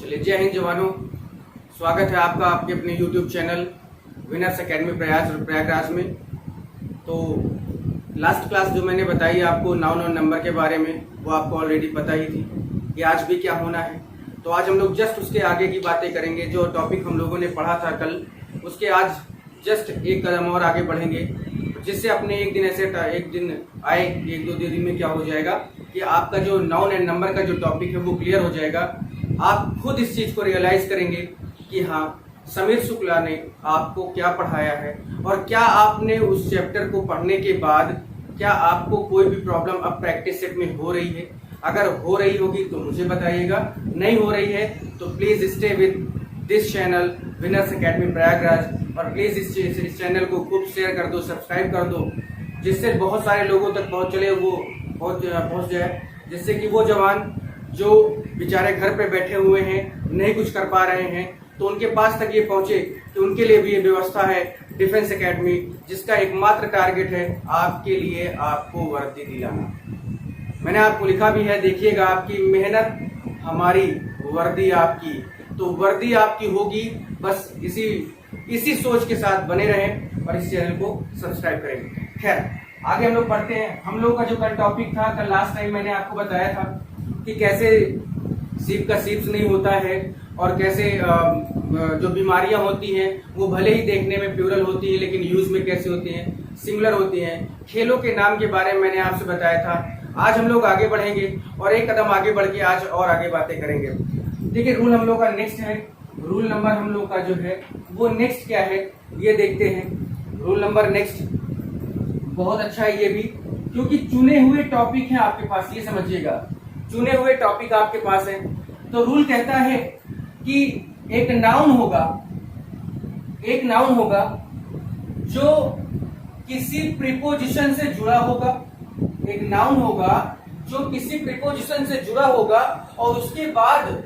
चलिए, जय हिंद जवानों। स्वागत है आपका आपके अपने YouTube channel winners academy Prayagraj में। तो लास्ट क्लास जो मैंने बताई आपको नाउन और नंबर के बारे में, वो आपको ऑलरेडी पता ही थी कि आज भी क्या होना है। तो आज हम लोग जस्ट उसके आगे की बातें करेंगे। जो टॉपिक हम लोगों ने पढ़ा था कल, उसके आज जस्ट एक कदम और आगे बढ़ेंगे, जिससे अपने एक दिन आए, एक दो दिन में क्या हो जाएगा कि आपका जो नाउन एंड नंबर का जो टॉपिक है वो क्लियर हो जाएगा। आप खुद इस चीज को रियलाइज करेंगे कि हाँ, समीर शुक्ला ने आपको क्या पढ़ाया है और क्या आपने उस चैप्टर को पढ़ने के बाद क्या आपको कोई भी प्रॉब्लम अब प्रैक्टिस सेट में हो रही है। अगर हो रही होगी तो मुझे बताइएगा, नहीं हो रही है तो please stay with this channel winners academy Prayagraj. और प्लीज इस चैनल को खूब शेयर कर दो, सब्सक्राइब कर दो, जिससे बहुत सारे लोगों तक पहुंच जाए, जिससे कि वो जवान जो बेचारे घर पे बैठे हुए हैं, नहीं कुछ कर पा रहे हैं, तो उनके पास तक ये पहुंचे कि उनके लिए भी ये व्यवस्था है डिफेंस एकेडमी, जिसका एकमात्र टारगेट है आपके लिए आपको वर्दी दिलाना। मैंने आपको लिखा भी है, देखिएगा, आपकी मेहनत हमारी, वर्दी आपकी। तो वर्दी आपकी होगी, बस इसी सोच के साथ बने रहें और इस चैनल को सब्सक्राइब करेंगे। खैर, आगे हम लोग पढ़ते हैं। हम लोग का जो कल टॉपिक था, कल लास्ट टाइम मैंने आपको बताया था कि कैसे सीप का सीप्स नहीं होता है और कैसे जो बीमारियां होती हैं वो भले ही देखने में प्लूरल होती है लेकिन यूज में कैसे होती हैं, सिंगुलर होती हैं। खेलों के नाम के बारे में मैंने आपसे बताया था। आज हम लोग आगे बढ़ेंगे और एक कदम आगे बढ़ के आज और आगे बातें करेंगे। देखिए, रूल हम लोग का नेक्स्ट है। रूल नंबर हम लोग का जो है वो नेक्स्ट क्या है ये देखते हैं। रूल नंबर नेक्स्ट बहुत अच्छा है ये भी, क्योंकि चुने हुए टॉपिक हैं आपके पास, ये समझिएगा, चुने हुए टॉपिक आपके पास है। तो रूल कहता है कि एक नाउन होगा जो किसी प्रीपोजिशन से जुड़ा होगा। एक नाउन होगा जो किसी प्रीपोजिशन से जुड़ा होगा और उसके बाद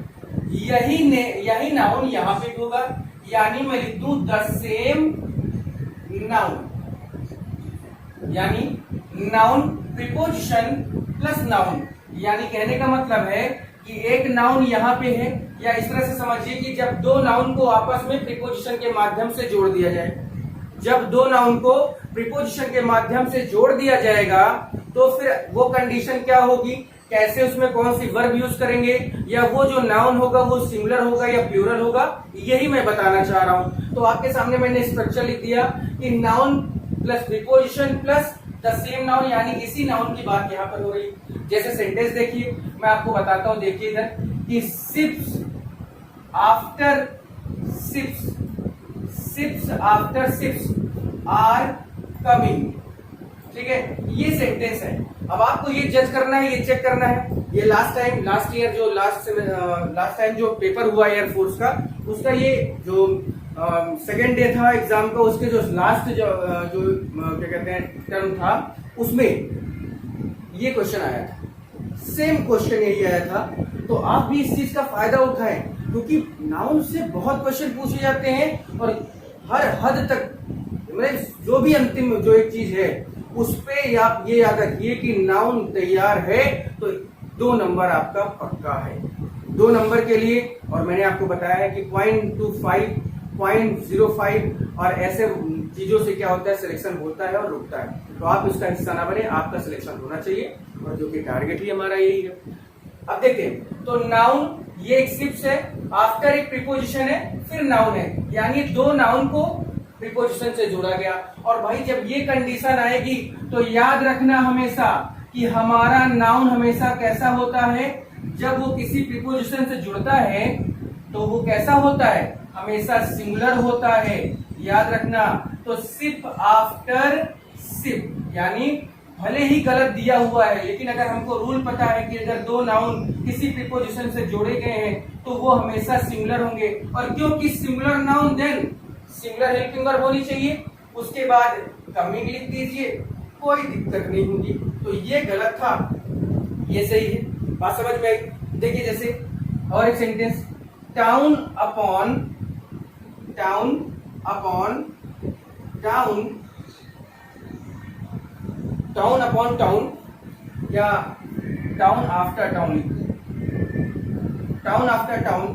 यही नाउन यहां पे होगा। यानी मैं लिख दूं द सेम नाउन, यानी नाउन प्रीपोजिशन प्लस नाउन। यानी कहने का मतलब है कि एक नाउन यहाँ पे है, या इस तरह से समझिए कि जब दो नाउन को आपस में प्रीपोजिशन के माध्यम से जोड़ दिया जाए, जब दो नाउन को प्रीपोजिशन के माध्यम से जोड़ दिया जाएगा तो फिर वो कंडीशन क्या होगी, कैसे उसमें कौन सी वर्ब यूज करेंगे, या वो जो नाउन होगा वो सिंगुलर होगा या प्लूरल होगा, यही मैं बताना चाह रहा हूं। तो आपके सामने मैंने स्ट्रक्चर लिख दिया कि noun plus preposition plus the same noun, यानी इसी नाउन की बात यहाँ पर हो रही। जैसे सेंटेंस देखिए, मैं आपको बताता हूं, देखिए इधर कि ships after ships are coming. ठीक है, ये सेंटेंस है। अब आपको ये जज करना है, ये चेक करना है। ये लास्ट टाइम जो पेपर हुआ एयरफोर्स का, उसका ये जो सेकेंड डे था एग्जाम का, उसके जो लास्ट जो क्या कहते हैं टर्म था, उसमें ये क्वेश्चन आया था। सेम क्वेश्चन यही आया था। तो आप भी इस चीज का फायदा उठाएं, क्योंकि नाउन से बहुत क्वेश्चन पूछे जाते हैं और हर हद तक, मतलब जो भी अंतिम जो एक चीज है उस पे आप ये याद रखिए कि नाउन तैयार है तो 2 नंबर आपका पक्का है। 2 नंबर के लिए, और मैंने आपको बताया है कि 0.25, 0.05 और ऐसे चीजों से क्या होता है, सिलेक्शन होता है और रुकता है। तो आप इसका हिस्सा ना बने, आपका सिलेक्शन होना चाहिए, और जो कि टारगेट ही हमारा यही है। अब देखते हैं, तो नाउन ये एक शिप्स है, आफ्टर एक प्रीपोजिशन है, फिर नाउन है, यानी 2 नाउन को प्रीपोजिशन से जोड़ा गया। और भाई जब ये कंडीशन आएगी तो याद रखना हमेशा कि हमारा नाउन हमेशा कैसा होता है, जब वो किसी प्रीपोजिशन से जुड़ता है तो वो कैसा होता है, हमेशा सिंगुलर होता है, याद रखना। तो शिप आफ्टर शिप, यानी भले ही गलत दिया हुआ है, लेकिन अगर हमको रूल पता है कि अगर 2 नाउन किसी प्रीपोजिशन से जोड़े गए हैं तो वो हमेशा सिंगुलर होंगे। और क्योंकि singular noun then singular helping verb होनी चाहिए, उसके बाद कमिंग लिख दीजिए, कोई दिक्कत नहीं होगी। तो ये गलत था, ये सही है, बात समझ में आई। देखिए जैसे और एक सेंटेंस, टाउन अपॉन टाउन या town after town, town after town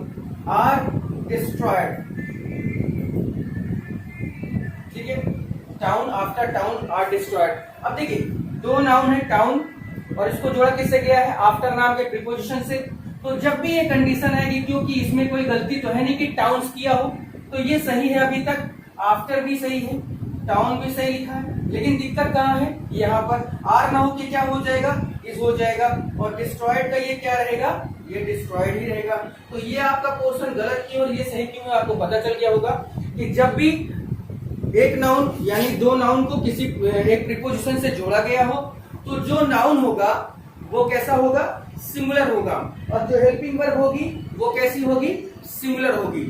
are destroyed, ठीक है, town after town are destroyed. अब देखिए दो नाउन है टाउन और इसको जोड़ा किससे गया है, आफ्टर नाम के प्रीपोजिशन से। तो जब भी ये कंडीशन आएगी, क्योंकि इसमें कोई गलती तो है नहीं कि टाउन्स किया हो, तो ये सही है अभी तक, आफ्टर भी सही है, टाउन भी सही लिखा है, लेकिन दिक्कत कहाँ है, यहाँ पर आर ना हो के क्या हो जाएगा, इस हो जाएगा, और डिस्ट्रॉयड का ये क्या रहेगा, ये डिस्ट्रॉयड ही रहेगा। तो ये आपका पोर्शन गलत क्यों और ये सही क्यों है आपको पता चल गया होगा कि जब भी एक नाउन यानी दो नाउन को किसी एक प्रीपोजिशन से जोड़ा गया हो तो जो नाउन होगा वो कैसा होगा, सिंगुलर होगा, और जो हेल्पिंग वर्ब होगी वो कैसी होगी, सिंगुलर होगी।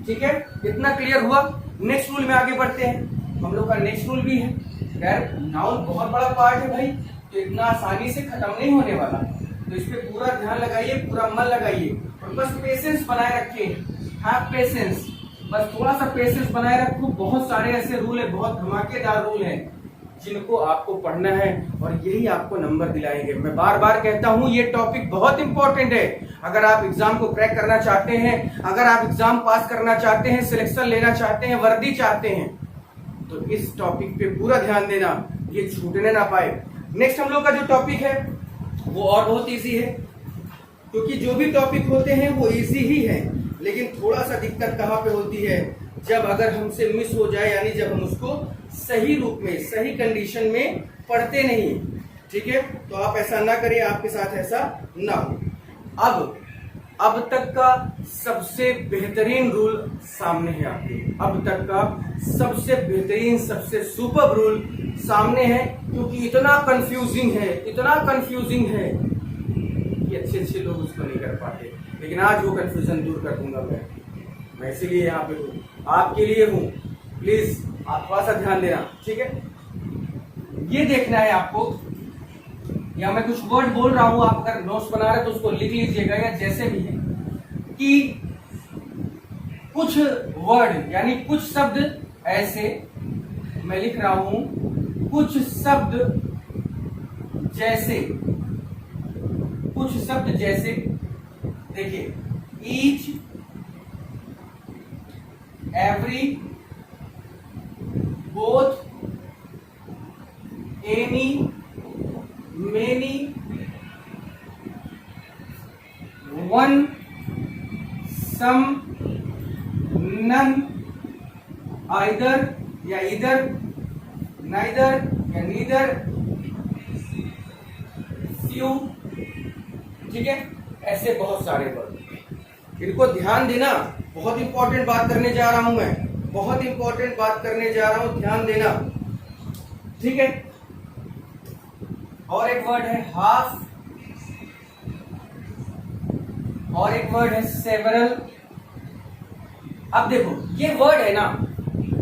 ठीक है, इतना क्लियर हुआ। नेक्स्ट रूल में आगे बढ़ते हैं। हम लोग का नेक्स्ट रूल भी है, खैर नाउन बहुत बड़ा पार्ट है भाई, तो इतना आसानी से खत्म नहीं होने वाला, तो इस पे पूरा ध्यान लगाइए, पूरा मन लगाइए और बस पेशेंस बनाए रखिए। हैव पेशेंस, बस थोड़ा सा पेशेंस बनाए रखो। बहुत सारे ऐसे रूल है, बहुत धमाकेदार रूल हैं जिनको आपको पढ़ना है और यही आपको नंबर दिलाएंगे। मैं बार बार कहता हूं ये टॉपिक बहुत इंपॉर्टेंट है। अगर आप एग्जाम को क्रैक करना चाहते हैं, अगर आप एग्जाम पास करना चाहते हैं, सिलेक्शन लेना चाहते हैं, वर्दी चाहते हैं, तो इस टॉपिक पे पूरा ध्यान देना, ये छूटने ना पाए। नेक्स्ट हम लोग का जो टॉपिक है वो और बहुत इजी है, क्योंकि जो भी टॉपिक होते हैं वो इजी ही है, लेकिन थोड़ा सा दिक्कत कहाँ पे होती है, जब अगर हमसे मिस हो जाए, यानी जब हम उसको सही रूप में सही कंडीशन में पढ़ते नहीं। ठीक है, तो आप ऐसा ना करिए, आपके साथ ऐसा ना हो। अब तक का सबसे बेहतरीन रूल सामने है आपके, अब तक का सबसे बेहतरीन सबसे सुपर रूल सामने है, क्योंकि इतना कंफ्यूजिंग है, इतना कंफ्यूजिंग है कि अच्छे लोग उसको नहीं कर पाते, लेकिन आज वो कंफ्यूजन दूर कर दूंगा मैं इसीलिए यहाँ पे हूँ, आपके लिए हूँ। प्लीज आप थोड़ा सा ध्यान देना, ठीक है। ये देखना है आपको, या मैं कुछ वर्ड बोल रहा हूं, आप अगर नोट्स बना रहे तो उसको लिख लीजिएगा, या जैसे भी है कि कुछ वर्ड यानी कुछ शब्द ऐसे मैं लिख रहा हूं, कुछ शब्द जैसे, कुछ शब्द जैसे, देखिए each, every, both, any, many, one, some, none, either या इधर, नाइदर या नीदर, फ्यू, ठीक है, ऐसे बहुत सारे वर्ड, इनको ध्यान देना। बहुत इंपॉर्टेंट बात करने जा रहा हूं मैं, बहुत इंपॉर्टेंट बात करने जा रहा हूं, ध्यान देना, ठीक है। और एक वर्ड है हाफ, और एक वर्ड है सेवरल। अब देखो ये वर्ड है ना,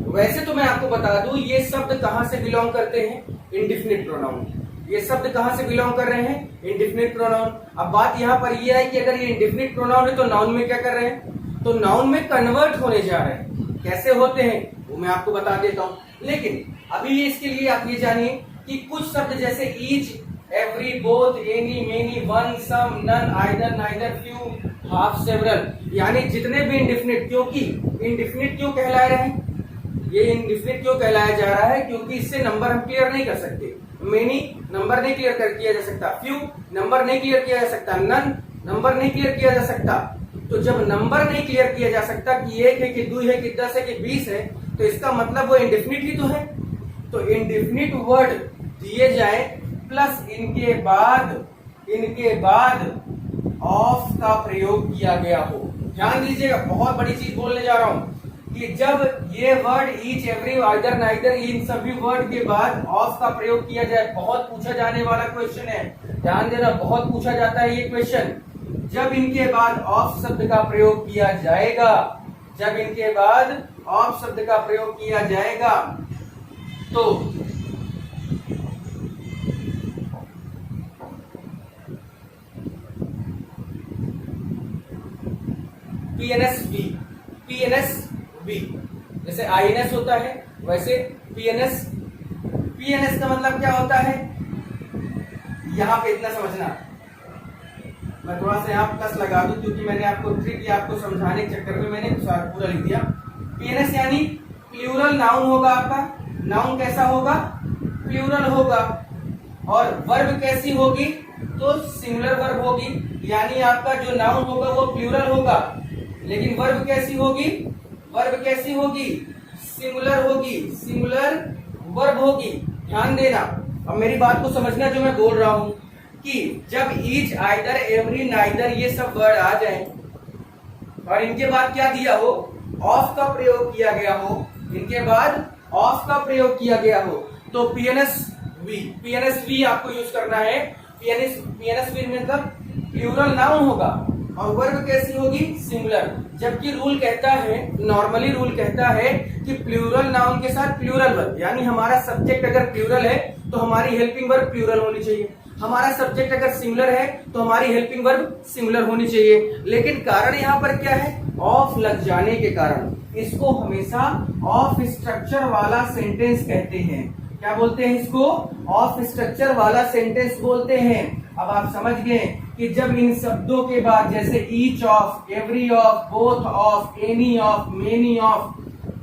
वैसे तो मैं आपको बता दूं ये शब्द कहां से बिलोंग करते हैं, इंडिफिनिट प्रोनाउन। ये शब्द कहां से बिलोंग कर रहे हैं, इंडिफिनिट प्रोनाउन। अब बात यहां पर यह है कि अगर ये इंडिफिनिट प्रोनाउन है तो नाउन में क्या कर रहे हैं, तो नाउन में कन्वर्ट होने जा रहे हैं। कैसे होते हैं वो मैं आपको बता देता हूं, लेकिन अभी इसके लिए आप ये जानिए कि कुछ शब्द जैसे each, every, both, any, many, one, some, none, either, neither, few, half, several, यानी जितने भी इंडिफिनिट, क्योंकि इंडिफिनिट क्यों कहला रहे हैं, ये इंडिफिनिट क्यों कहलाया जा रहा है, क्योंकि इससे नंबर हम क्लियर नहीं कर सकते। मेनी नंबर नहीं क्लियर कर किया जा सकता, फ्यू नंबर नहीं क्लियर किया जा सकता, नन नंबर नहीं क्लियर किया जा सकता। तो जब नंबर नहीं क्लियर किया जा सकता कि 1 है कि 2 है कि 10 है कि 20 है, तो इसका मतलब वो इंडेफिनिट ही तो है। तो इंडेफिनिट वर्ड दिए जाए प्लस इनके बाद ऑफ का प्रयोग किया गया हो। ध्यान दीजिएगा, बहुत बड़ी चीज बोलने जा रहा हूं कि जब ये word each, every, either, neither, इन सभी वर्ड के बाद ऑफ का प्रयोग किया जाए, बहुत पूछा जाने वाला क्वेश्चन है, ध्यान देना, बहुत पूछा जाता है ये क्वेश्चन। जब इनके बाद ऑफ शब्द का प्रयोग किया जाएगा, जब इनके बाद ऑफ शब्द का प्रयोग किया जाएगा तो पीएनएस जैसे आईएनएस होता है वैसे पीएनएस का मतलब क्या होता है, यहां पे इतना समझना, मैं थोड़ा सा यहाँ प्लस लगा दूं क्योंकि मैंने आपको ट्रिक आपको समझाने के चक्कर में मैंने पूरा लिख दिया। पीएनएस यानी प्लूरल नाउन होगा आपका। नाउन कैसा होगा? प्लूरल होगा। और वर्ब कैसी होगी? तो सिंगुलर वर्ब होगी। यानी आपका जो नाउन होगा वो प्लूरल होगा, लेकिन वर्ब कैसी होगी? वर्ब कैसी होगी? सिंगुलर होगी। सिंगुलर वर्ब होगी। ध्यान देना, अब मेरी बात को समझना जो मैं बोल रहा हूं कि जब ईच, आइदर, एवरी, नाइदर ये सब वर्ड आ जाएं और इनके बाद क्या दिया हो? ऑफ का प्रयोग किया गया हो। इनके बाद ऑफ का प्रयोग किया गया हो तो पीएनएसवी आपको यूज करना है। पीएनएसवी मतलब प्लूरल नाउन होगा और वर्ब कैसी होगी? सिंगुलर। जबकि रूल कहता है, नॉर्मली रूल कहता है कि प्लूरल नाउन के साथ प्लूरल वर्ब, यानी हमारा सब्जेक्ट अगर प्लूरल है तो हमारी हेल्पिंग वर्ब प्लूरल होनी चाहिए। हमारा सब्जेक्ट अगर सिंगुलर है तो हमारी हेल्पिंग वर्ब सिंगुलर होनी चाहिए। लेकिन कारण यहाँ पर क्या है? ऑफ लग जाने के कारण इसको हमेशा ऑफ स्ट्रक्चर वाला सेंटेंस कहते हैं। क्या बोलते हैं इसको? ऑफ स्ट्रक्चर वाला सेंटेंस बोलते हैं। अब आप समझ गए कि जब इन शब्दों के बाद जैसे each of, every of, both of, any of, many of,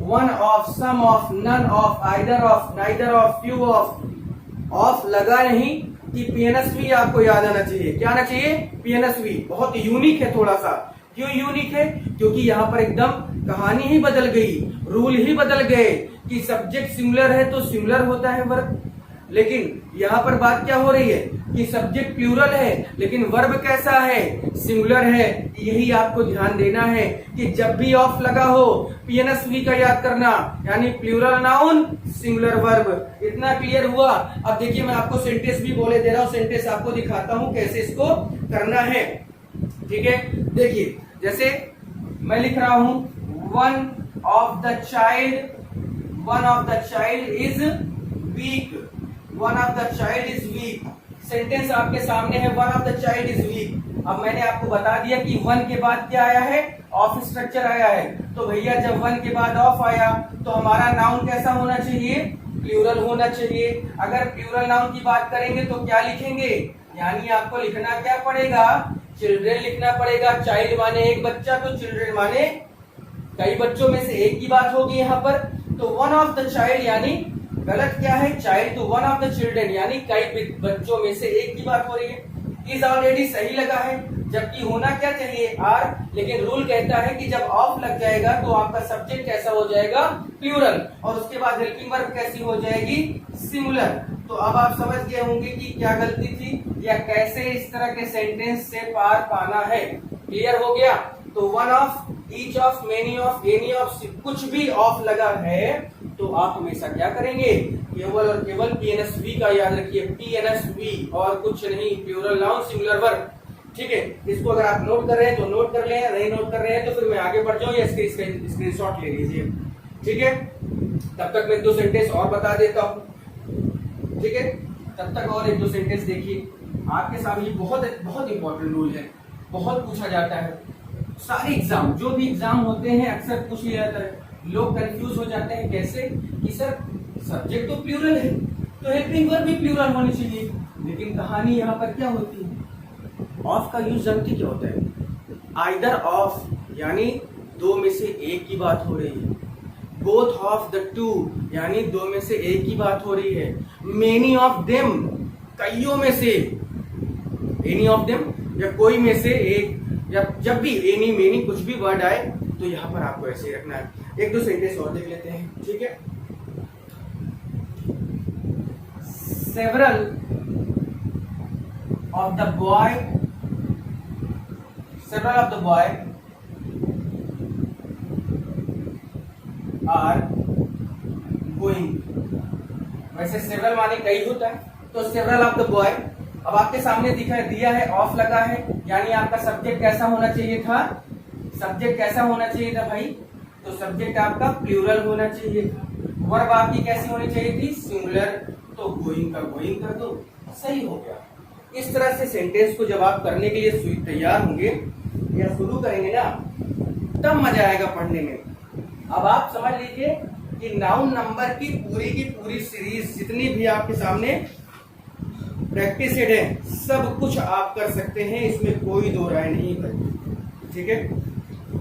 one of, some of, none of, either of, neither of, few of लगा नहीं कि पीएनएसवी आपको याद आना चाहिए। क्या आना चाहिए? पीएनएसवी। बहुत यूनिक है थोड़ा सा। क्यों यूनिक है? क्योंकि यहाँ पर एकदम कहानी ही बदल गई, रूल ही बदल गए कि सब्जेक्ट सिंगुलर है तो सिंगुलर होता है वर्ब। लेकिन यहाँ पर बात क्या हो रही है कि सब्जेक्ट प्लूरल है लेकिन वर्ब कैसा है? सिंगुलर है। यही आपको ध्यान देना है कि जब भी ऑफ लगा हो पीएनएसवी का याद करना, यानी प्लूरल नाउन सिंगुलर वर्ब। इतना क्लियर हुआ? अब देखिए मैं आपको सेंटेंस भी बोले दे रहा हूँ, सेंटेंस आपको दिखाता हूँ कैसे इसको करना है। ठीक है, देखिए जैसे मैं लिख रहा हूं one of the child is weak. One of the child is weak. Sentence आपके सामने है, one of the child is weak. अब मैंने आपको बता दिया कि वन के बाद क्या आया है? ऑफ स्ट्रक्चर आया है। तो भैया जब वन के बाद ऑफ आया तो हमारा नाउन कैसा होना चाहिए? प्लूरल होना चाहिए। अगर प्लूरल नाउन की बात करेंगे तो क्या लिखेंगे? यानी आपको लिखना क्या पड़ेगा? चिल्ड्रेन लिखना पड़ेगा। चाइल्ड माने एक बच्चा, तो चिल्ड्रेन माने कई बच्चों में से एक की बात होगी यहाँ पर। तो वन ऑफ द चाइल्ड यानी गलत क्या है? चाइल्ड। तो वन ऑफ द चिल्ड्रेन यानी कई बच्चों में से एक की बात हो रही है। इज ऑलरेडी सही लगा है, जबकि होना क्या चाहिए? आर। लेकिन रूल कहता है कि जब ऑफ लग जाएगा तो आपका सब्जेक्ट कैसा हो जाएगा? प्लूरल। और उसके बाद हेल्पिंग वर्ब कैसी हो जाएगी? सिंगुलर। तो अब आप समझ गए होंगे कि क्या गलती थी या कैसे इस तरह के सेंटेंस से पार पाना है। क्लियर हो गया? तो one of, each of, many of, any of, कुछ भी ऑफ लगा है तो आप हमेशा क्या करेंगे? केवल और केवल पीएनएसवी का याद रखिए। पीएनएसवी और कुछ नहीं, प्लूरल नाउन सिंगुलर वर्ब। ठीक है, इसको अगर आप नोट कर रहे हैं तो नोट कर लें, नहीं नोट कर रहे हैं तो फिर मैं आगे बढ़ जाऊं या स्क्रीनशॉट ले लीजिए। ठीक है, तब तक मैं 2 सेंटेंस और बता देता हूं। ठीक है, तब तक और 1-2 सेंटेंस देखिए आपके सामने। बहुत बहुत इंपॉर्टेंट रूल है, बहुत पूछा जाता है। सारे एग्जाम, जो भी एग्जाम होते हैं अक्सर पूछ लिया जाता है। लोग कंफ्यूज हो जाते हैं कैसे कि सर सब्जेक्ट तो प्लूरल है तो हेल्पिंग वर्ब भी प्लूरल होनी चाहिए। लेकिन कहानी यहाँ पर क्या होती है? ऑफ का यूज जानती क्या होता है? आइदर ऑफ यानी दो में से एक की बात हो रही है। बोथ ऑफ द टू यानी दो में से एक की बात हो रही है। मेनी ऑफ देम कईयों में से, एनी ऑफ देम या कोई में से एक, या जब भी एनी मेनी कुछ भी वर्ड आए तो यहाँ पर आपको ऐसे रखना है। 1-2 सेंटेंस और देख लेते हैं। ठीक है, several of the boy are going. वैसे सेवरल माने कई होता है, तो सेवरल ऑफ द बॉय। अब आपके सामने दिया है ऑफ लगा है, यानी आपका सब्जेक्ट कैसा होना चाहिए था? सब्जेक्ट कैसा होना चाहिए था भाई? तो सब्जेक्ट आपका प्लूरल होना चाहिए था। वर्ब आपकी कैसी होनी चाहिए थी? सिंगुलर। तो गोइंग का गोइंग कर दो, सही हो गया। इस तरह से सेंटेंस को जब आप करने के लिए तैयार होंगे या शुरू करेंगे ना, तब मजा आएगा पढ़ने में। अब आप समझ लीजिए कि नाउन नंबर की पूरी सीरीज जितनी भी आपके सामने प्रैक्टिसेड है, सब कुछ आप कर सकते हैं, इसमें कोई दो राय नहीं है। ठीक है,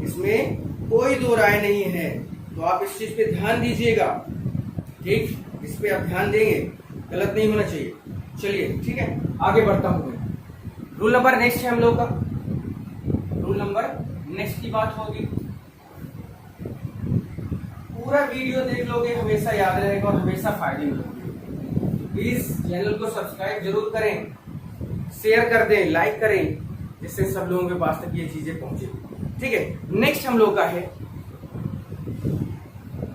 इसमें कोई दो राय नहीं है, तो आप इस चीज पे ध्यान दीजिएगा। ठीक, इस पे आप ध्यान देंगे, गलत नहीं होना चाहिए। चलिए ठीक है, आगे बढ़ता हूं मैं। रूल नंबर नेक्स्ट है हम लोग का, रूल नंबर नेक्स्ट की बात होगी। पूरा वीडियो देख लोगे, हमेशा याद रहेगा और हमेशा फायदे मिलेंगे। प्लीज चैनल को सब्सक्राइब जरूर करें, शेयर कर दें, लाइक करें, जिससे सब लोगों के पास तक ये चीजें पहुंचे। ठीक है, नेक्स्ट हम लोग का है,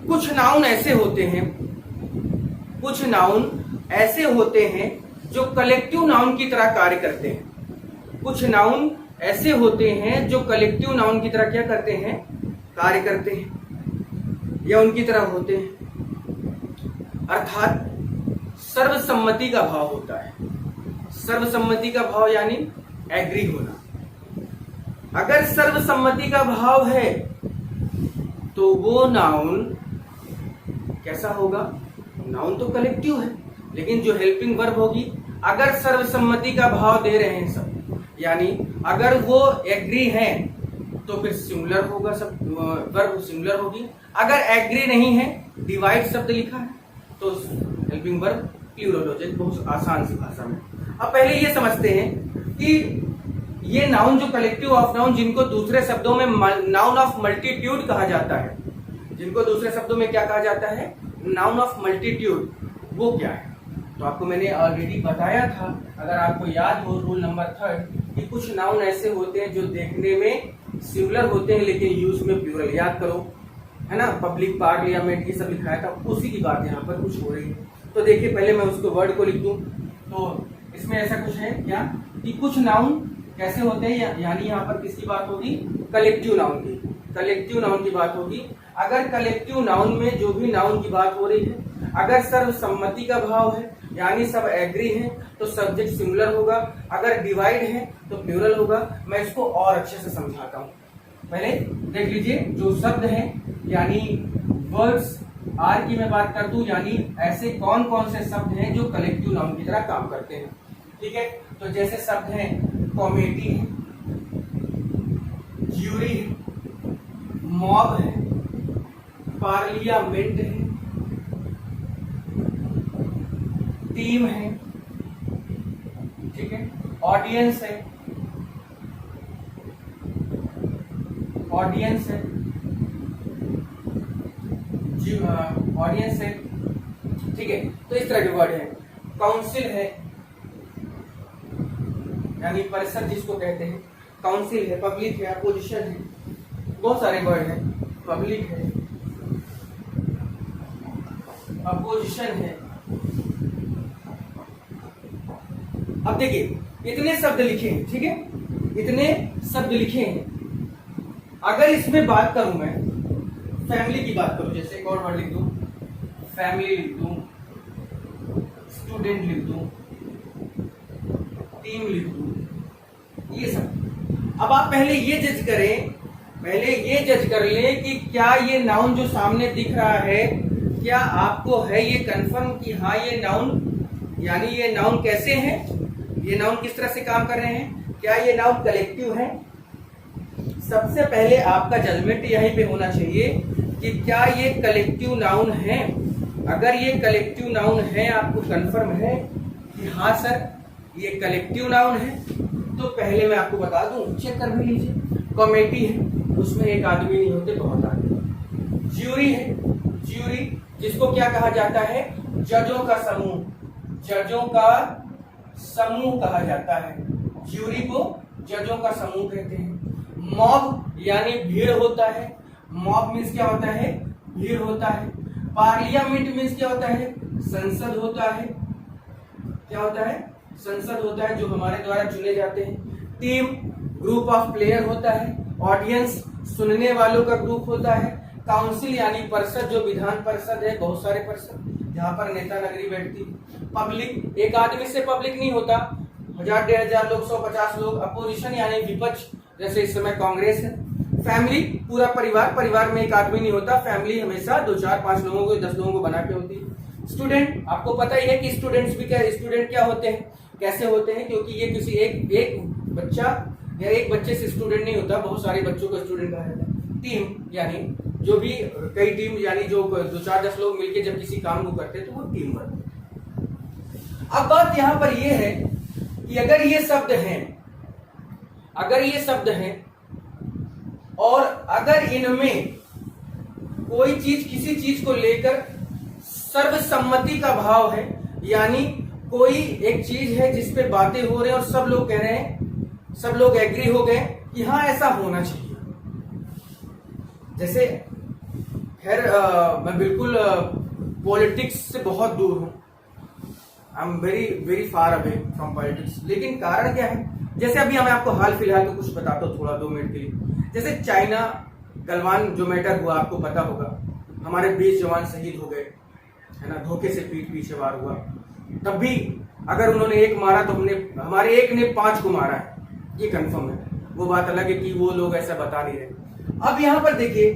कुछ नाउन ऐसे होते हैं, कुछ नाउन ऐसे होते हैं जो कलेक्टिव नाउन की तरह कार्य करते हैं। कुछ नाउन ऐसे होते हैं जो कलेक्टिव नाउन की तरह क्या करते हैं, कार्य करते हैं या उनकी तरह होते हैं। अर्थात सर्वसम्मति का भाव होता है। सर्वसम्मति का भाव यानी एग्री होना। अगर सर्वसम्मति का भाव है तो वो नाउन कैसा होगा, नाउन तो कलेक्टिव है, लेकिन जो हेल्पिंग वर्ब होगी, अगर सर्वसम्मति का भाव दे रहे हैं सब, यानी अगर वो एग्री हैं तो फिर सिंगुलर होगा, सब वर्ब सिंगुलर होगी। अगर एग्री नहीं है, डिवाइड शब्द लिखा है, तो हेल्पिंग वर्ब प्लूरल हो जाए, बहुत आसान सी भाषा में। अब पहले ये समझते हैं कि ये नाउन जो कलेक्टिव ऑफ नाउन, जिनको दूसरे शब्दों में नाउन ऑफ मल्टीट्यूड कहा जाता है, जिनको दूसरे शब्दों में क्या कहा जाता है, नाउन ऑफ मल्टीट्यूड, वो क्या है? तो आपको मैंने ऑलरेडी बताया था, अगर आपको याद हो, रूल नंबर 3, कि कुछ नाउन ऐसे होते हैं जो देखने में सिंगुलर होते हैं लेकिन यूज में प्लूरल। याद करो, है ना, पब्लिक, पार्लियामेंट, ये सब लिखाया था, उसी की बात यहाँ पर कुछ हो रही है। तो देखिए, पहले मैं उसको वर्ड को लिख दूं, तो इसमें ऐसा कुछ है क्या कि कुछ नाउन कैसे होते हैं, यानी यहाँ पर किसकी बात होगी, कलेक्टिव नाउन की, कलेक्टिव नाउन की बात होगी। अगर कलेक्टिव नाउन में जो भी नाउन की बात हो रही है, अगर सर्वसम्मति का भाव है, यानी सब एग्री हैं, तो सब्जेक्ट सिंगुलर होगा। अगर डिवाइड है तो प्लूरल होगा। मैं इसको और अच्छे से समझाता हूँ। पहले देख लीजिए, जो शब्द हैं, यानी वर्ड्स, आर की मैं बात कर दूं, यानी ऐसे कौन कौन से शब्द हैं जो कलेक्टिव नाउन की तरह काम करते हैं। ठीक है, तो जैसे शब्द हैं कॉमेडी है, ज्यूरी है, मॉब है, पार्लियामेंट है, टीम है, ठीक है, ऑडियंस है, ऑडियंस है, ऑडियंस है, ठीक है। तो इस तरह के वर्ड है। काउंसिल है, यानी परिषद जिसको कहते हैं, काउंसिल है, पब्लिक है, अपोजिशन है, बहुत सारे वर्ड हैं। पब्लिक है, अपोजिशन है। अब देखिए, इतने शब्द लिखे हैं, ठीक है, इतने शब्द लिखे हैं। अगर इसमें बात करूं मैं, फैमिली की बात करूं, जैसे एक और वर्ड लिख दूं, फैमिली लिख दूं, स्टूडेंट लिख दूं, टीम लिख दूं, ये सब। अब आप पहले ये जज करें, पहले ये जज कर लें कि क्या ये नाउन जो सामने दिख रहा है, क्या आपको है ये कंफर्म कि हाँ ये नाउन, यानी ये नाउन कैसे हैं, ये नाउन किस तरह से काम कर रहे हैं, क्या ये नाउन कलेक्टिव है? सबसे पहले आपका जजमेंट यहीं पे होना चाहिए कि क्या ये कलेक्टिव नाउन है। अगर ये कलेक्टिव नाउन है, आपको कंफर्म है कि हाँ सर ये कलेक्टिव नाउन है, तो पहले मैं आपको बता दूं, चेक कर भी लीजिए। कॉमेडी है, उसमें एक आदमी नहीं होते, बहुत आदमी। ज्यूरी है, ज्यूरी जिसको क्या कहा जाता है, जजों का समूह, जजों का समूह कहा जाता है, ज्यूरी को जजों का समूह कहते हैं। मॉब यानी भीड़ होता है, मॉब मीन्स क्या होता है, भीड़ होता है। पार्लियामेंट मीन्स क्या होता है, संसद होता है, क्या होता है, संसद होता है जो हमारे द्वारा चुने जाते हैं। टीम ग्रुप ऑफ प्लेयर होता है। ऑडियंस सुनने वालों का ग्रुप होता है। काउंसिल यानी परिषद, जो विधान परिषद है, बहुत सारे परिषद जहाँ पर नेता नगरी बैठती। पब्लिक, एक आदमी से पब्लिक नहीं होता, 1000 1500 लोग, 150 लोग। अपोजिशन यानी विपक्ष, जैसे इस समय कांग्रेस है। फैमिली पूरा परिवार, परिवार में एक आदमी नहीं होता, फैमिली हमेशा 2 4 5 लोगों को, 10 लोगों को बना के होती है। स्टूडेंट, आपको पता ही है कि स्टूडेंट्स भी क्या, स्टूडेंट क्या होते हैं, कैसे होते हैं, क्योंकि ये किसी एक बच्चा या एक बच्चे से स्टूडेंट नहीं होता, बहुत सारे बच्चों को स्टूडेंट कहा जाता है। टीम यानी जो भी कई टीम यानी जो 2-4-10 लोग मिलकर जब किसी काम को करते हैं तो वो टीम वर्क। अब बात यहां पर ये है कि अगर ये शब्द हैं और अगर इनमें कोई चीज किसी चीज को लेकर सर्वसम्मति का भाव है, यानी कोई एक चीज है जिस पे बातें हो रही हैं और सब लोग कह रहे हैं, सब लोग एग्री हो गए कि हाँ ऐसा होना चाहिए। जैसे खैर मैं बिल्कुल पॉलिटिक्स से बहुत दूर हूं, I am very very far away from politics, लेकिन कारण क्या है, जैसे अभी मैं आपको हाल फिलहाल तो कुछ बताता हूँ थोड़ा 2 मिनट के लिए। जैसे चाइना गलवान जो मैटर हुआ, आपको पता होगा, हमारे 20 जवान शहीद हो गए, है ना, धोखे से पीठ पीछे वार हुआ। तब भी अगर उन्होंने एक मारा तो हमारे एक ने 5 को मारा है, ये कंफर्म है। वो बात अलग है कि वो लोग ऐसा बता नहीं रहे। अब यहां पर देखिए,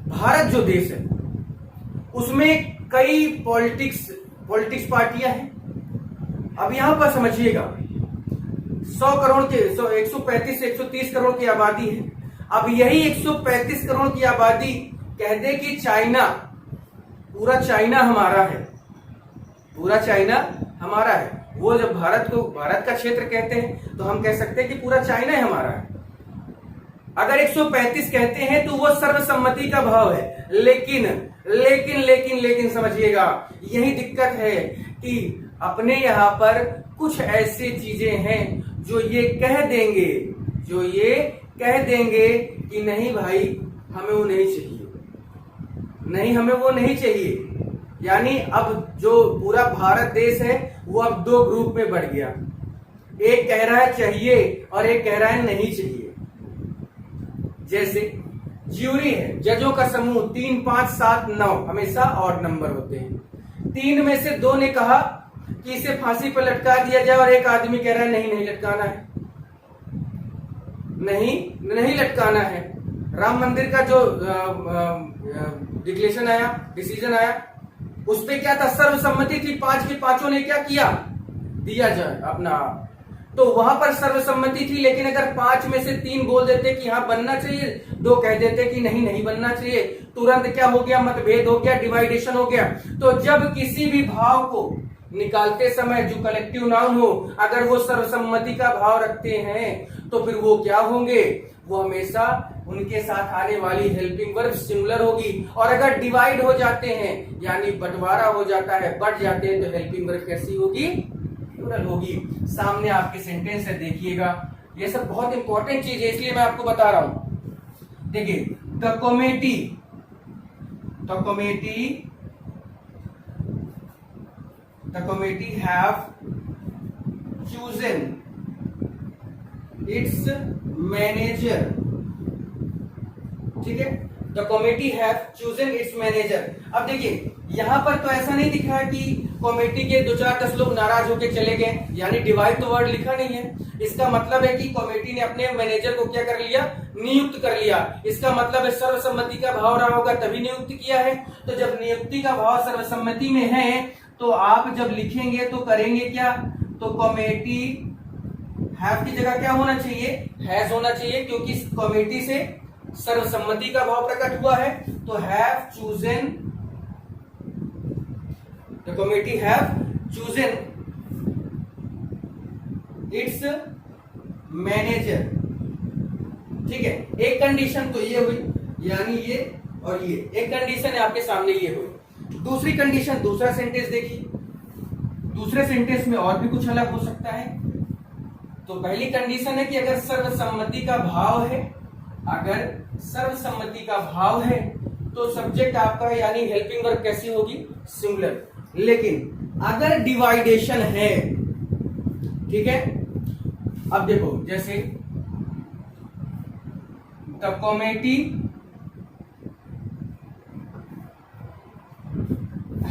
भारत जो देश है उसमें कई पॉलिटिक्स पार्टियां हैं। अब यहां पर समझिएगा, 100 करोड़ के 135 से 130 करोड़ की आबादी है। अब यही 135 करोड़ की आबादी कह दे कि चाइना, पूरा चाइना हमारा है, पूरा चाइना हमारा है। वो जब भारत का क्षेत्र कहते हैं तो हम कह सकते हैं कि पूरा चाइना ही हमारा है। अगर 135 कहते हैं तो वो सर्वसम्मति का भाव है। लेकिन लेकिन यही दिक्कत है कि अपने यहां पर कुछ ऐसी चीजें हैं जो ये कह देंगे कि नहीं भाई, हमें वो नहीं चाहिए, नहीं हमें वो नहीं चाहिए। यानी अब जो पूरा भारत देश है वो अब 2 ग्रुप में बढ़ गया। एक कह रहा है चाहिए और एक कह रहा है नहीं चाहिए। जैसे ज्यूरी है, जजों का समूह 3, 5, 7, 9 हमेशा ऑड नंबर होते हैं। 3 में से 2 ने कहा कि इसे फांसी पर लटका दिया जाए और एक आदमी कह रहा है नहीं लटकाना है, नहीं लटकाना है। राम मंदिर का जो डिसीजन आया उस पे क्या था, सर्वसम्मति थी, 5 के 5 ने क्या किया, दिया जाए अपना। तो वहां पर सर्वसम्मति थी, लेकिन अगर 5 में से 3 बोल देते कि हाँ बनना चाहिए, 2 कह देते कि नहीं बनना चाहिए, तुरंत क्या हो गया, मतभेद हो गया, डिवाइडेशन हो गया। तो जब किसी भी भाव को निकालते समय जो कलेक्टिव नाउन हो, अगर वो सर्वसम्मति का भाव रखते हैं तो फिर वो क्या होंगे, वो हमेशा उनके साथ आने वाली हेल्पिंग वर्ब सिंगुलर होगी। और अगर डिवाइड हो जाते हैं यानी बंटवारा हो जाता है, बढ़ जाते हैं, तो हेल्पिंग वर्ब कैसी होगी, प्लूरल होगी। सामने आपके सेंटेंस है, देखिएगा, ये सब बहुत इंपॉर्टेंट चीज है इसलिए मैं आपको बता रहा हूं। देखिए, the committee have chosen its manager, ठीक है, the committee have chosen it's manager. अब देखिए यहां पर तो ऐसा नहीं दिखा है कि कमेटी के 2-4-10 लोग नाराज होकर चले गए, यानी डिवाइड तो वर्ड लिखा नहीं है। इसका मतलब है कि कमेटी ने अपने मैनेजर को क्या कर लिया, नियुक्त कर लिया। इसका मतलब है सर्वसम्मति का भाव रहा होगा तभी नियुक्त किया है। तो जब नियुक्ति का भाव सर्वसम्मति में है तो आप जब लिखेंगे तो करेंगे क्या, तो कमेटी हैव की जगह क्या होना चाहिए, हैज होना चाहिए, क्योंकि कमेटी से सर्वसम्मति का भाव प्रकट हुआ है। तो have chosen, the committee have chosen it's manager, ठीक है। एक कंडीशन तो ये हुई, यानी ये और ये एक कंडीशन है आपके सामने, ये हुई। दूसरी कंडीशन, दूसरा सेंटेंस देखिए, दूसरे सेंटेंस में और भी कुछ अलग हो सकता है। तो पहली कंडीशन है कि अगर सर्वसम्मति का भाव है, अगर सर्वसम्मति का भाव है तो सब्जेक्ट आपका यानी हेल्पिंग वर्ब कैसी होगी, सिंगुलर। लेकिन अगर डिवाइडेशन है, ठीक है, अब देखो जैसे द कमेटी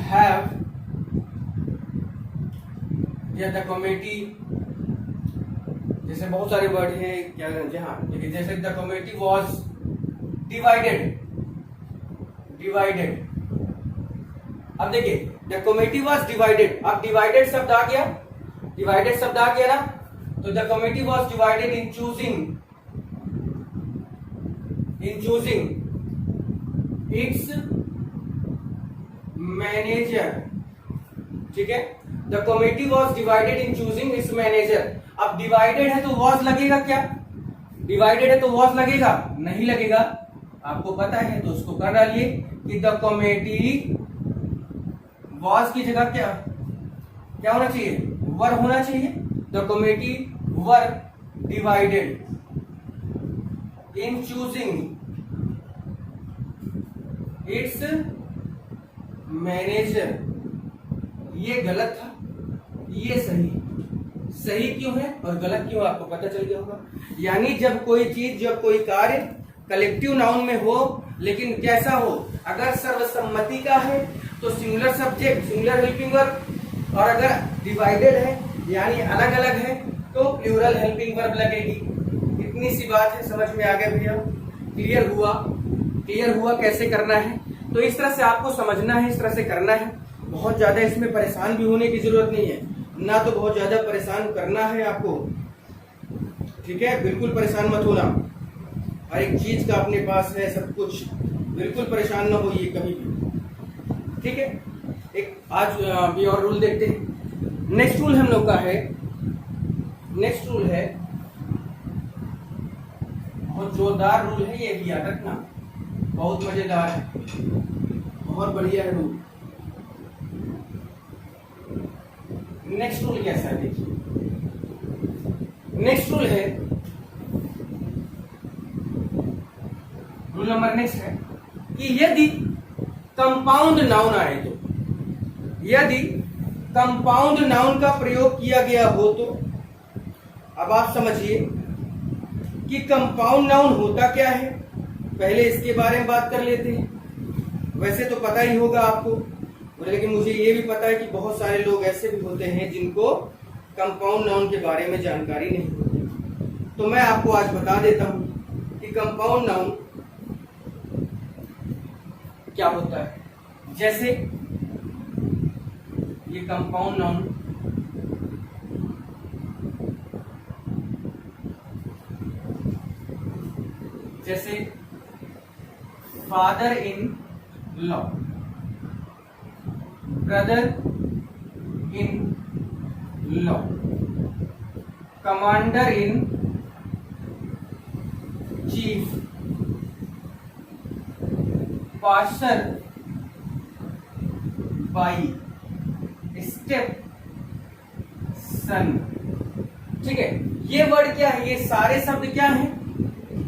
हैव, या द कमेटी, जैसे बहुत सारे वर्ड हैं क्या, जहां देखिए जैसे द कमेटी वॉज डिवाइडेड, अब देखिए द कमेटी वॉज डिवाइडेड, अब डिवाइडेड शब्द आ गया डिवाइडेड शब्द आ गया ना, तो the committee was divided in choosing it's manager. ठीक है, the committee was divided in choosing it's manager. अब डिवाइडेड है तो वॉज लगेगा क्या? डिवाइडेड है तो वॉज लगेगा? नहीं लगेगा, आपको पता है, तो उसको कर डालिए कि द कमिटी वॉज की जगह क्या होना चाहिए? वर होना चाहिए। The committee were divided in choosing it's manager. ये गलत था, ये सही क्यों है और गलत क्यों, आपको पता चल गया होगा। यानी जब कोई चीज, जब कोई कार्य कलेक्टिव नाउन में हो, लेकिन कैसा हो, अगर सर्वसम्मति का है तो singular subject, singular helping verb, और अगर डिवाइडेड है यानी अलग अलग है तो प्लूरल हेल्पिंग वर्ब लगेगी। इतनी सी बात है, समझ में आ गया भैया? क्लियर हुआ कैसे करना है? तो इस तरह से आपको समझना है, इस तरह से करना है। बहुत ज्यादा इसमें परेशान भी होने की जरूरत नहीं है ना, तो बहुत ज्यादा परेशान करना है आपको। ठीक है, बिल्कुल परेशान मत होना, हर एक चीज का अपने पास है सब कुछ, बिल्कुल परेशान ना होइए कभी भी। ठीक है, एक आज भी और रूल देखते हैं। नेक्स्ट रूल हम लोग का है, नेक्स्ट रूल है बहुत जोरदार रूल है, ये भी याद रखना, बहुत मजेदार है, बहुत बढ़िया है रूल। नेक्स्ट रूल कैसा है देखिए, नेक्स्ट रूल है, रूल नंबर नेक्स्ट है कि यदि कंपाउंड नाउन आए तो, यदि कंपाउंड नाउन का प्रयोग किया गया हो तो, अब आप समझिए कि कंपाउंड नाउन होता क्या है, पहले इसके बारे में बात कर लेते हैं। वैसे तो पता ही होगा आपको, लेकिन मुझे ये भी पता है कि बहुत सारे लोग ऐसे भी होते हैं जिनको कंपाउंड नाउन के बारे में जानकारी नहीं होती। तो मैं आपको आज बता देता हूं कि कंपाउंड नाउन क्या होता है। जैसे ये कंपाउंड नाउन, जैसे father in law, brother in law, commander in chief, pastor by, step सन। ठीक है, ये वर्ड क्या है, ये सारे शब्द क्या हैं,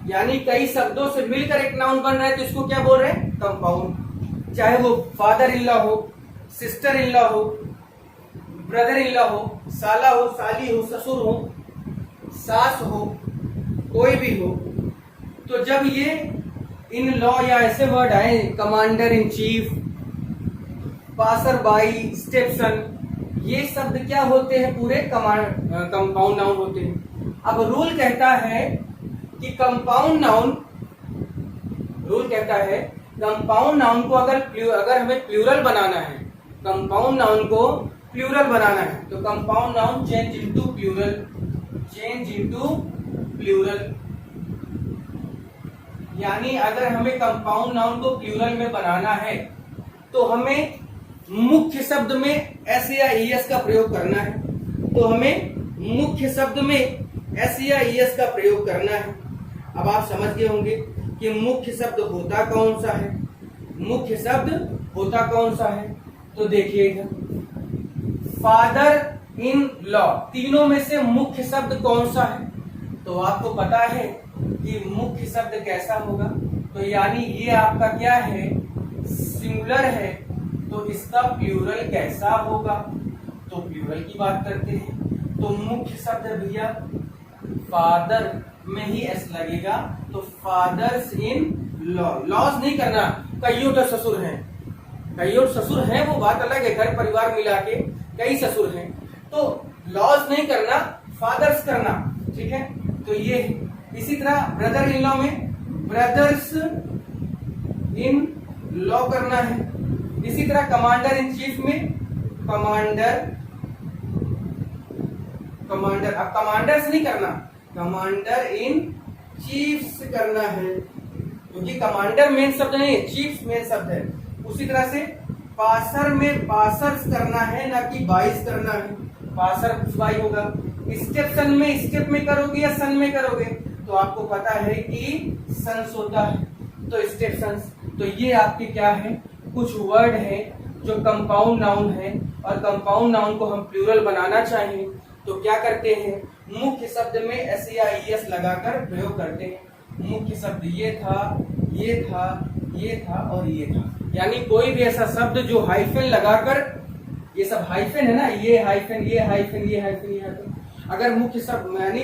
यानी कई शब्दों से मिलकर एक नाउन बन रहा है, तो इसको क्या बोल रहे हैं? कंपाउंड। चाहे वो फादर इन लॉ हो, सिस्टर इन लॉ हो, ब्रदर इन लॉ हो, साला हो, साली हो, ससुर हो, सास हो, कोई भी हो, तो जब ये इन लॉ या ऐसे वर्ड आए, commander in chief, passer by, stepson, ये शब्द क्या होते हैं? पूरे कंपाउंड नाउन होते हैं। अब रूल कहता है कि कंपाउंड नाउन, रूल कहता है कंपाउंड नाउन को अगर हमें प्लूरल बनाना है, कंपाउंड नाउन को प्लूरल बनाना है, तो compound noun change into plural, change into plural. यानी अगर हमें कंपाउंड नाउन को प्लूरल में बनाना है तो हमें मुख्य शब्द में एस या ईएस का प्रयोग करना है, तो हमें मुख्य शब्द में एस या ईएस का प्रयोग करना है। अब आप समझ गए होंगे कि मुख्य शब्द होता कौन सा है, मुख्य शब्द होता कौन सा है। तो देखिएगा, फादर इन लॉ, तीनों में से मुख्य शब्द कौन सा है? तो आपको पता है कि मुख्य शब्द कैसा होगा, तो यानी ये आपका क्या है? सिंगुलर है, तो इसका प्लूरल कैसा होगा? तो प्लूरल की बात करते हैं, तो मुख्य शब्द भैया फादर में ही एस लगेगा, तो फादर्स इन लॉ। लॉज नहीं करना, कईयों तो ससुर हैं, कईयों ससुर हैं, वो बात अलग है, घर परिवार मिला के कई ससुर हैं, तो लॉज नहीं करना, फादर्स करना। ठीक है, तो ये इसी तरह ब्रदर इन लॉ में ब्रदर्स इन लॉ करना है। इसी तरह कमांडर इन चीफ में कमांडर कमांडर, अब कमांडर से नहीं करना, कमांडर इन चीफ से करना है, क्योंकि कमांडर मेन शब्द नहीं है, चीफ मेन शब्द है। उसी तरह से पासर में पासर करना है, ना कि बाइस करना है, पासर बाई होगा। स्टेप सन में स्टेप में करोगे या सन में करोगे, तो आपको पता है कि सन्स होता है, तो स्टेप सन्स। तो ये आपके क्या है, कुछ वर्ड है जो कंपाउंड नाउन है, और कंपाउंड नाउन को हम प्लूरल बनाना चाहिए तो क्या करते हैं, मुख्य शब्द में एस या ईएस लगाकर प्रयोग करते हैं। मुख्य शब्द ये था, ये था, ये था और ये था, यानी कोई भी ऐसा शब्द जो हाइफन लगाकर, ये सब हाइफन है ना, ये हाइफन, ये हाइफन, ये हाइफन, ये हाइफन, अगर मुख्य शब्द यानी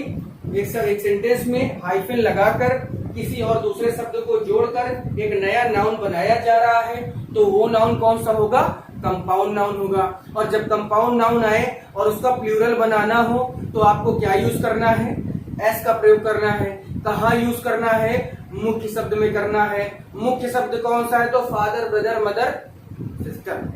एक सेंटेंस में हाइफन लगाकर किसी और दूसरे शब्द को जोड़कर एक नया नाउन बनाया जा रहा है, तो वो नाउन कौन सा होगा, कंपाउंड नाउन होगा। और जब कंपाउंड नाउन आए और उसका प्लूरल बनाना हो तो आपको क्या यूज करना है, एस का प्रयोग करना है। कहाँ यूज करना है, मुख्य शब्द में करना है। मुख्य शब्द कौन सा है, तो फादर, ब्रदर, मदर, सिस्टर,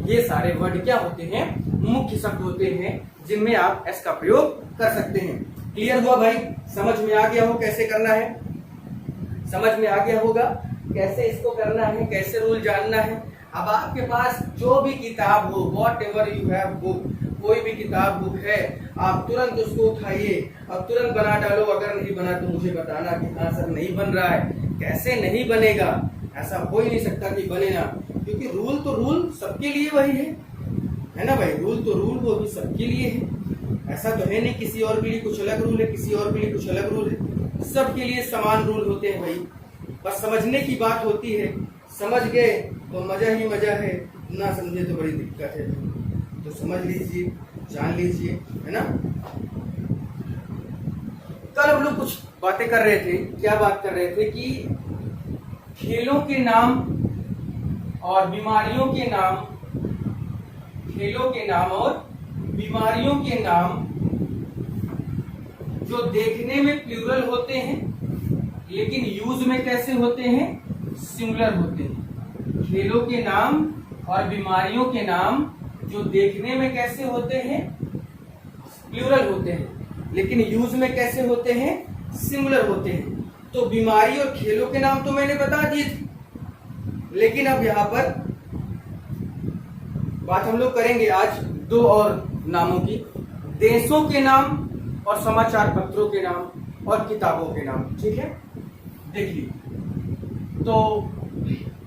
ये सारे वर्ड क्या होते हैं, मुख्य शब्द होते हैं जिनमें आप एस का प्रयोग कर सकते हैं। क्लियर हुआ भाई, समझ में आ गया हो कैसे करना है, समझ में आ गया होगा कैसे इसको करना है, कैसे रूल जानना है। अब आपके पास जो भी किताब हो, what ever you have book, कोई भी किताब बुक है, आप तुरंत उसको उठाइए और तुरंत बना डालो। अगर नहीं बना तो मुझे बताना कि हाँ सर नहीं बन रहा है। कैसे नहीं बनेगा, ऐसा हो ही नहीं सकता कि बने ना, क्योंकि रूल तो रूल सबके लिए वही है ना भाई, रूल तो रूल वो भी सबके लिए है। ऐसा तो है नहीं किसी और के लिए कुछ अलग रूल है, किसी और के लिए कुछ अलग रूल है, सबके लिए समान रूल होते हैं भाई। बस समझने की बात होती है, समझ गए तो मजा ही मजा है, ना समझे तो बड़ी दिक्कत है। तो समझ लीजिए, जान लीजिए, है ना। कल हम लोग कुछ बातें कर रहे थे, क्या बात कर रहे थे कि खेलों के नाम और बीमारियों के नाम, खेलों के नाम और बीमारियों के नाम जो देखने में प्लूरल होते हैं लेकिन यूज में कैसे होते हैं, सिंगुलर होते हैं। खेलों के नाम और बीमारियों के नाम जो देखने में कैसे होते हैं, प्लूरल होते हैं, लेकिन यूज में कैसे होते हैं, सिंगुलर होते हैं। तो बीमारी और खेलों के नाम तो मैंने बता दिए थे, लेकिन अब यहाँ पर बात हम लोग करेंगे आज दो और नामों की, देशों के नाम और समाचार पत्रों के नाम और किताबों के नाम। ठीक है, देखिए तो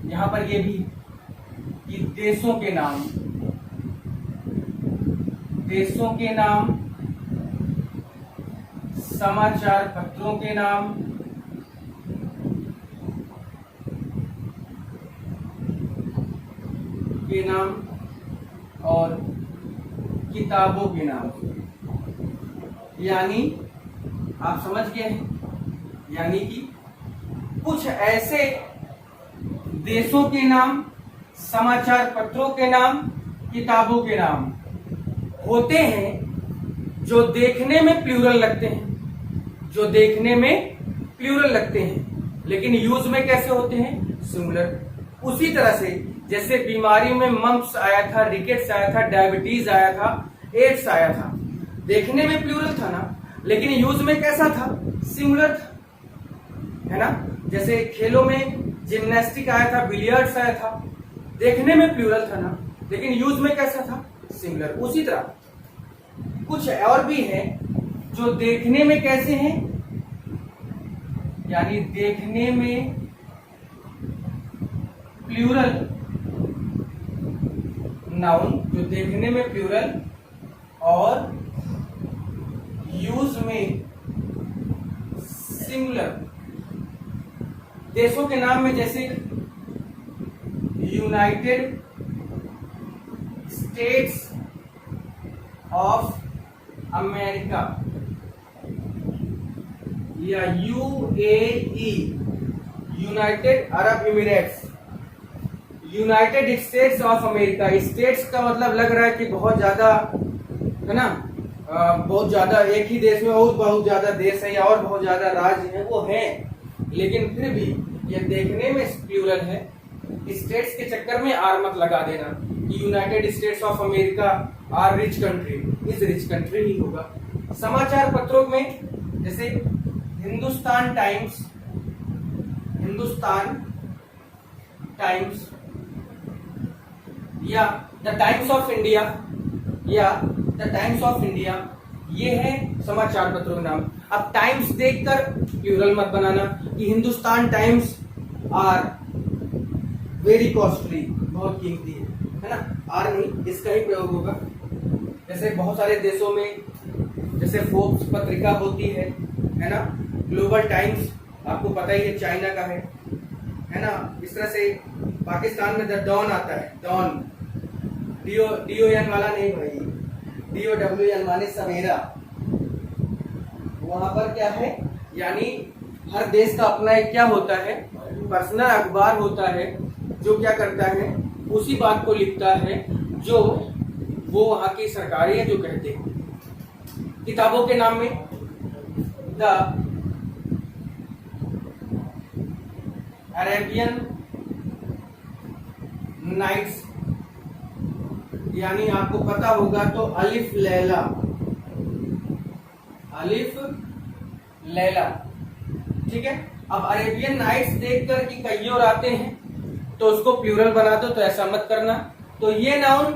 यहाँ पर ये भी कि देशों के नाम, देशों के नाम, समाचार पत्रों के नाम, के नाम और किताबों के नाम। यानी आप समझ गए हैं, यानी कि कुछ ऐसे देशों के नाम, समाचार पत्रों के नाम, किताबों के नाम होते हैं जो देखने में प्लूरल लगते हैं, जो देखने में प्लूरल लगते हैं, लेकिन यूज में कैसे होते हैं, सिंगुलर। उसी तरह से जैसे बीमारी में मम्प्स आया था, रिकेट्स आया था, डायबिटीज आया था, एड्स आया था, देखने में प्लूरल था ना, लेकिन यूज में कैसा था, सिंगुलर था, है ना। जैसे खेलों में जिम्नास्टिक आया था, बिलियर्ड्स आया था, देखने में प्लूरल था ना, लेकिन यूज में कैसा था, सिंगुलर। उसी तरह कुछ और भी है जो देखने में कैसे हैं, यानी देखने में प्लूरल नाउन, जो देखने में प्लूरल और यूज में सिंगुलर। देशों के नाम में जैसे यूनाइटेड स्टेट्स ऑफ अमेरिका या UAE, United Arab emirates, United States of America. States का मतलब लग रहा है कि बहुत ज्यादा, है ना, बहुत ज्यादा एक ही देश में बहुत ज्यादा देश है या और बहुत ज्यादा राज्य है, वो है, लेकिन फिर भी ये देखने में प्लूरल है। स्टेट्स के चक्कर में आर मत लगा देना। United States of America are rich country, is rich country ही होगा, समाचार पत्रों में जैसे हिंदुस्तान टाइम्स या द टाइम्स ऑफ इंडिया, ये है समाचार पत्रों के नाम। अब टाइम्स देखकर प्लूरल मत बनाना कि Hindustan Times are very costly, बहुत कीमती है ना। आर नहीं, इसका ही प्रयोग होगा। जैसे बहुत सारे देशों में जैसे फोर्ब्स पत्रिका होती है ना। ग्लोबल टाइम्स आपको पता ही है चाइना का है ना। इस तरह से पाकिस्तान में द डॉन आता है, डॉन, DON वाला नहीं भाई, DOWN माने सवेरा। वहां पर क्या है, यानी हर देश का अपना एक क्या होता है, पर्सनल अखबार होता है, जो क्या करता है उसी बात को लिखता है जो वो वहां की सरकारें हैं जो कहते हैं। किताबों के नाम में द अरेबियन नाइट्स, यानी आपको पता होगा तो अलिफ लैला, ठीक है। अब अरेबियन नाइट्स देखकर कि कई और आते हैं तो उसको प्लूरल बना दो, तो ऐसा मत करना। तो ये नाउन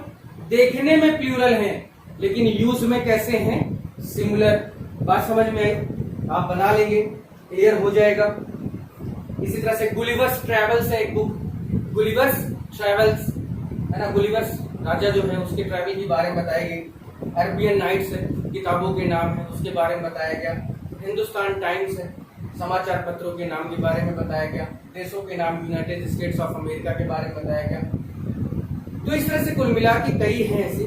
देखने में प्लूरल हैं लेकिन यूज में कैसे हैं, सिंगुलर। बात समझ में आई? आप बना लेंगे, क्लियर हो जाएगा। इसी तरह से गुलिवर्स ट्रेवल्स है एक बुक, गुलिवर्स ट्रेवल्स है ना। गुलिवर्स राजा जो है उसके ट्रैवल के बारे में बताया गया। अरबियन नाइट्स है, किताबों के नाम है, उसके बारे में बताया गया। हिंदुस्तान टाइम्स है, समाचार पत्रों के नाम के बारे में बताया गया। देशों के नाम यूनाइटेड स्टेट्स ऑफ अमेरिका के बारे में बताया गया। तो इस तरह से कुल मिला के कई हैं ऐसी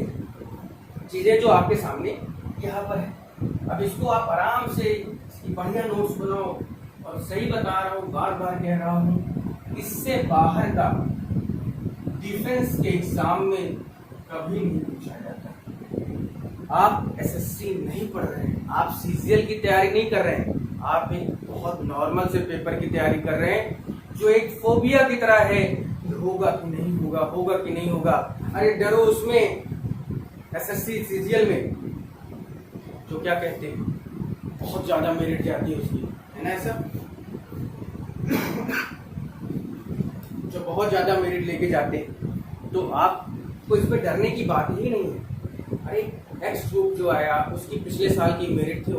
चीजें जो आपके सामने यहाँ पर है। अब इसको आप आराम से बढ़िया नोट्स बनाओ, और सही बता रहा हूँ, बार बार कह रहा हूँ, इससे बाहर का डिफेंस के एग्जाम में कभी नहीं पूछा जाता। आप एसएससी नहीं पढ़ रहे हैं, आप सीजीएल की तैयारी नहीं कर रहे हैं, आप एक बहुत नॉर्मल से पेपर की तैयारी कर रहे हैं जो एक फोबिया की तरह है कि होगा कि नहीं होगा, होगा कि नहीं होगा। अरे डरो उसमें, एसएससी सीजीएल में जो क्या कहते हैं बहुत ज्यादा मेरिट जाती है उसकी, है ना ऐसा, जो बहुत ज्यादा मेरिट लेके जाते हैं। तो आपको इस पर डरने की बात ही नहीं है। अरे नेक्स्ट ग्रुप जो आया उसकी पिछले साल की मेरिट थी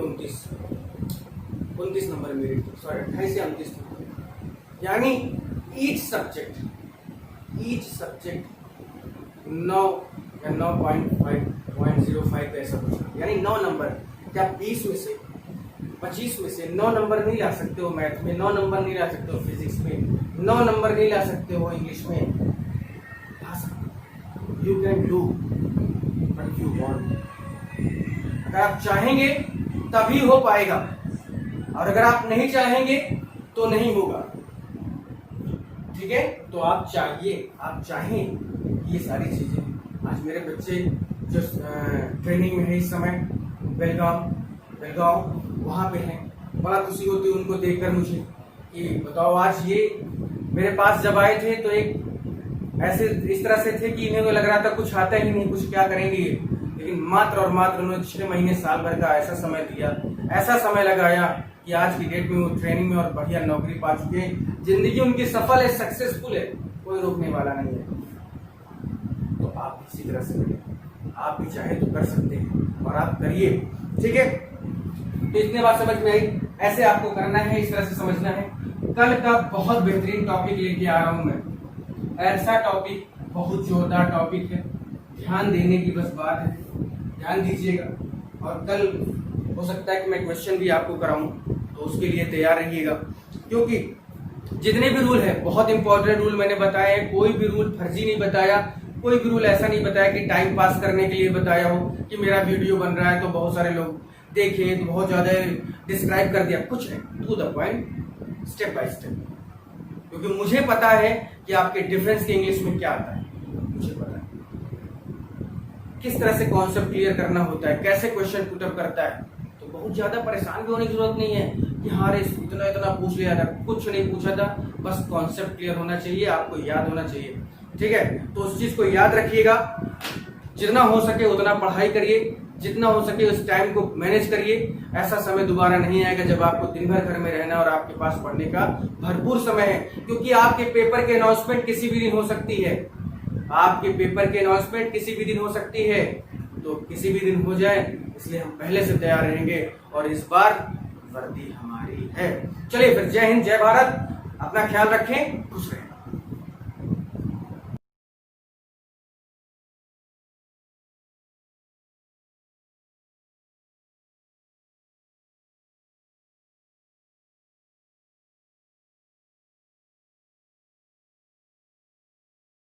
29 नंबर मेरिट थी, सॉरी 28 से 29 नंबर, यानी ईच सब्जेक्ट 9 या 9.5 ऐसा कुछ, यानी 9 नंबर। क्या 20 में से 25 में से 9 नंबर नहीं ला सकते हो मैथ में, 9 नंबर नहीं ला सकते हो फिजिक्स में, 9 नंबर नहीं ला सकते हो इंग्लिश में। You can do but you want. अगर आप चाहेंगे तभी हो पाएगा, और अगर आप नहीं चाहेंगे तो नहीं होगा, ठीक है। तो आप चाहें ये सारी चीजें। आज मेरे बच्चे जो ट्रेनिंग में है इस समय बेलगांव वहां पे हैं, बड़ा खुशी होती है उनको देखकर मुझे कि बताओ, आज ये मेरे पास जब आए थे तो एक ऐसे इस तरह से थे कि इन्हें तो लग रहा था कुछ आता ही नहीं, कुछ क्या करेंगे ये, लेकिन मात्र और मात्र उन्होंने 6 महीने साल भर का ऐसा समय दिया, ऐसा समय लगाया कि आज की डेट में वो ट्रेनिंग में और बढ़िया नौकरी पा चुके हैं। जिंदगी उनकी सफल है, सक्सेसफुल है, कोई रोकने वाला नहीं है। तो आप इसी तरह से करिए, आप भी चाहे तो कर सकते हैं और आप करिए, ठीक है। तो इतने बात समझ में आई, ऐसे आपको करना है, इस तरह से समझना है। कल का बहुत बेहतरीन टॉपिक लेके आ रहा हूं मैं, ऐसा टॉपिक, बहुत जोरदार टॉपिक है, ध्यान देने की बस बात है, ध्यान दीजिएगा। और कल हो सकता है कि मैं क्वेश्चन भी आपको कराऊं, तो उसके लिए तैयार रहिएगा, क्योंकि जितने भी रूल है बहुत इंपॉर्टेंट रूल मैंने बताए हैं। कोई भी रूल फर्जी नहीं बताया, कोई भी रूल ऐसा नहीं बताया कि टाइम पास करने के लिए बताया हो कि मेरा वीडियो बन रहा है तो बहुत सारे लोग देखे तो बहुत ज्यादा डिस्क्राइब कर दिया, कुछ नहीं, to the point, step by step. क्योंकि मुझे पता है कि आपके डिफरेंस के इंग्लिश में क्या आता है, मुझे पता है किस तरह से कॉन्सेप्ट क्लियर करना होता है, कैसे क्वेश्चन पुटअप करता है। तो बहुत ज्यादा परेशान भी होने की जरूरत नहीं है कि हाँ रे इतना पूछ लिया था, कुछ नहीं पूछा था, बस कॉन्सेप्ट क्लियर होना चाहिए, आपको याद होना चाहिए, ठीक है। तो उस चीज को याद रखिएगा, जितना हो सके उतना पढ़ाई करिए, जितना हो सके उस टाइम को मैनेज करिए। ऐसा समय दोबारा नहीं आएगा जब आपको दिन भर घर में रहना और आपके पास पढ़ने का भरपूर समय है, क्योंकि आपके पेपर के अनाउंसमेंट किसी भी दिन हो सकती है। आपके पेपर के अनाउंसमेंट किसी भी दिन हो सकती है, तो किसी भी दिन हो जाए, इसलिए हम पहले से तैयार रहेंगे और इस बार वर्दी हमारी है। चलिए फिर, जय हिंद, जय भारत, अपना ख्याल रखें, खुश रहें।